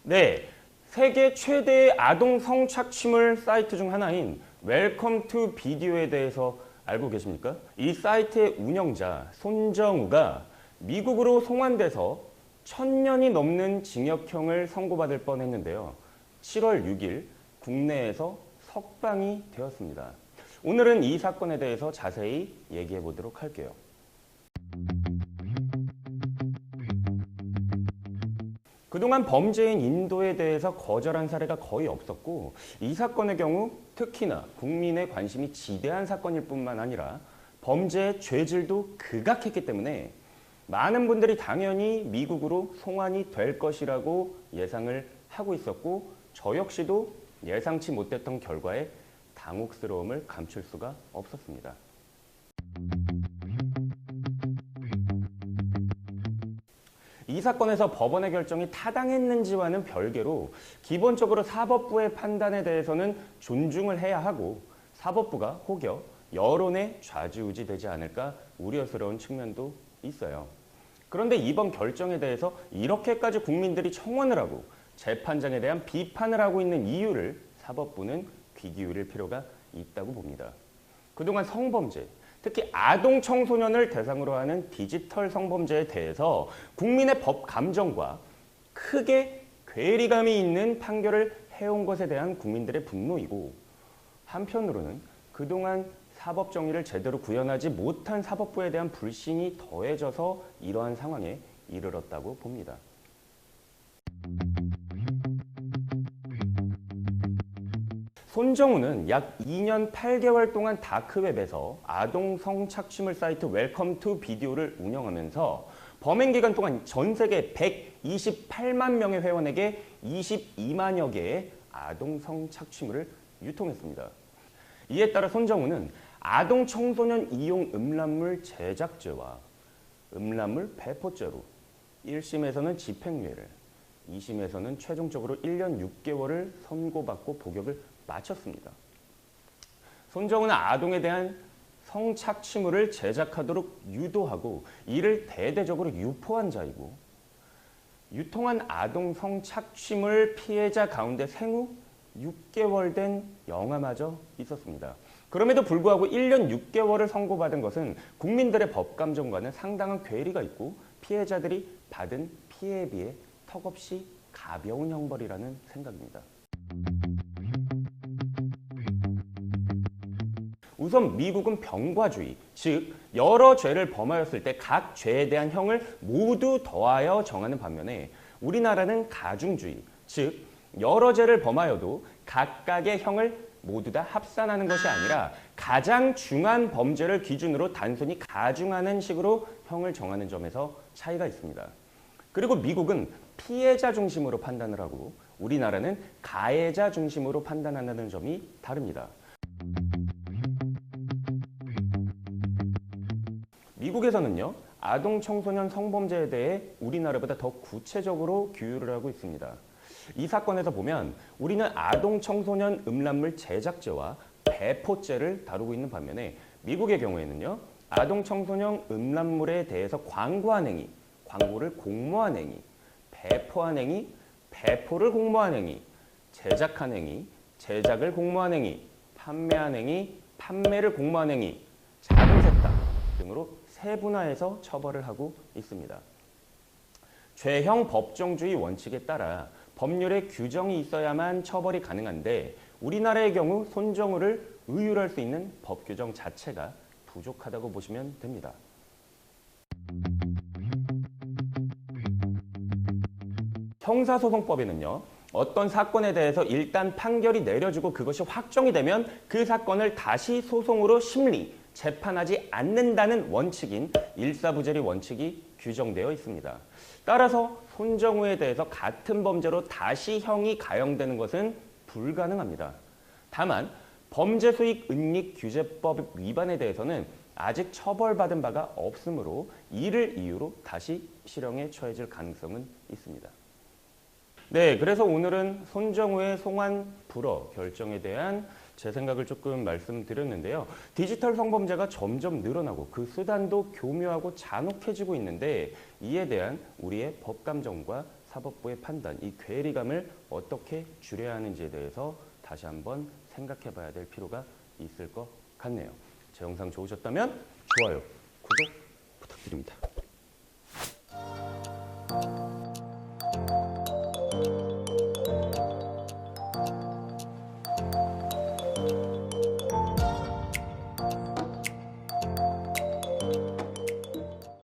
네, 세계 최대의 아동 성착취물 사이트 중 하나인 웰컴 투 비디오에 대해서 알고 계십니까? 이 사이트의 운영자 손정우가 미국으로 송환돼서 1000년이 넘는 징역형을 선고받을 뻔했는데요. 7월 6일 국내에서 석방이 되었습니다. 오늘은 이 사건에 대해서 자세히 얘기해 보도록 할게요. 그동안 범죄인 인도에 대해서 거절한 사례가 거의 없었고 이 사건의 경우 특히나 국민의 관심이 지대한 사건일 뿐만 아니라 범죄의 죄질도 극악했기 때문에 많은 분들이 당연히 미국으로 송환이 될 것이라고 예상을 하고 있었고 저 역시도 예상치 못했던 결과에 당혹스러움을 감출 수가 없었습니다. 이 사건에서 법원의 결정이 타당했는지와는 별개로 기본적으로 사법부의 판단에 대해서는 존중을 해야 하고 사법부가 혹여 여론에 좌지우지되지 않을까 우려스러운 측면도 있어요. 그런데 이번 결정에 대해서 이렇게까지 국민들이 청원을 하고 재판장에 대한 비판을 하고 있는 이유를 사법부는 귀 기울일 필요가 있다고 봅니다. 그동안 성범죄, 특히 아동 청소년을 대상으로 하는 디지털 성범죄에 대해서 국민의 법 감정과 크게 괴리감이 있는 판결을 해온 것에 대한 국민들의 분노이고 한편으로는 그동안 사법 정의를 제대로 구현하지 못한 사법부에 대한 불신이 더해져서 이러한 상황에 이르렀다고 봅니다. 손정우는 약 2년 8개월 동안 다크웹에서 아동 성착취물 사이트 웰컴 투 비디오를 운영하면서 범행 기간 동안 전 세계 128만 명의 회원에게 22만여 개의 아동 성착취물을 유통했습니다. 이에 따라 손정우는 아동 청소년 이용 음란물 제작죄와 음란물 배포죄로 1심에서는 집행유예를, 2심에서는 최종적으로 1년 6개월을 선고받고 복역을 마쳤습니다. 손정우는 아동에 대한 성착취물을 제작하도록 유도하고 이를 대대적으로 유포한 자이고 유통한 아동 성착취물 피해자 가운데 생후 6개월 된 영아마저 있었습니다. 그럼에도 불구하고 1년 6개월을 선고받은 것은 국민들의 법감정과는 상당한 괴리가 있고 피해자들이 받은 피해에 비해 턱없이 가벼운 형벌이라는 생각입니다. 우선 미국은 병과주의, 즉 여러 죄를 범하였을 때 각 죄에 대한 형을 모두 더하여 정하는 반면에 우리나라는 가중주의, 즉 여러 죄를 범하여도 각각의 형을 모두 다 합산하는 것이 아니라 가장 중한 범죄를 기준으로 단순히 가중하는 식으로 형을 정하는 점에서 차이가 있습니다. 그리고 미국은 피해자 중심으로 판단을 하고 우리나라는 가해자 중심으로 판단한다는 점이 다릅니다. 미국에서는요, 아동 청소년 성범죄에 대해 우리나라보다 더 구체적으로 규율을 하고 있습니다. 이 사건에서 보면 우리는 아동 청소년 음란물 제작죄와 배포죄를 다루고 있는 반면에 미국의 경우에는요, 아동 청소년 음란물에 대해서 광고한 행위, 광고를 공모한 행위, 배포한 행위, 배포를 공모한 행위, 제작한 행위, 제작을 공모한 행위, 판매한 행위, 판매를 공모한 행위, 자금 세탁 등으로 세분화해서 처벌을 하고 있습니다. 죄형 법정주의 원칙에 따라 법률에 규정이 있어야만 처벌이 가능한데 우리나라의 경우 손정우를 의율할 수 있는 법 규정 자체가 부족하다고 보시면 됩니다. 형사소송법에는요, 어떤 사건에 대해서 일단 판결이 내려지고 그것이 확정이 되면 그 사건을 다시 소송으로 심리, 재판하지 않는다는 원칙인 일사부재리 원칙이 규정되어 있습니다. 따라서 손정우에 대해서 같은 범죄로 다시 형이 가형되는 것은 불가능합니다. 다만 범죄수익은닉규제법 위반에 대해서는 아직 처벌받은 바가 없으므로 이를 이유로 다시 실형에 처해질 가능성은 있습니다. 네, 그래서 오늘은 손정우의 송환 불허 결정에 대한 제 생각을 조금 말씀드렸는데요. 디지털 성범죄가 점점 늘어나고 그 수단도 교묘하고 잔혹해지고 있는데 이에 대한 우리의 법감정과 사법부의 판단, 이 괴리감을 어떻게 줄여야 하는지에 대해서 다시 한번 생각해 봐야 될 필요가 있을 것 같네요. 제 영상 좋으셨다면 좋아요, 구독 부탁드립니다.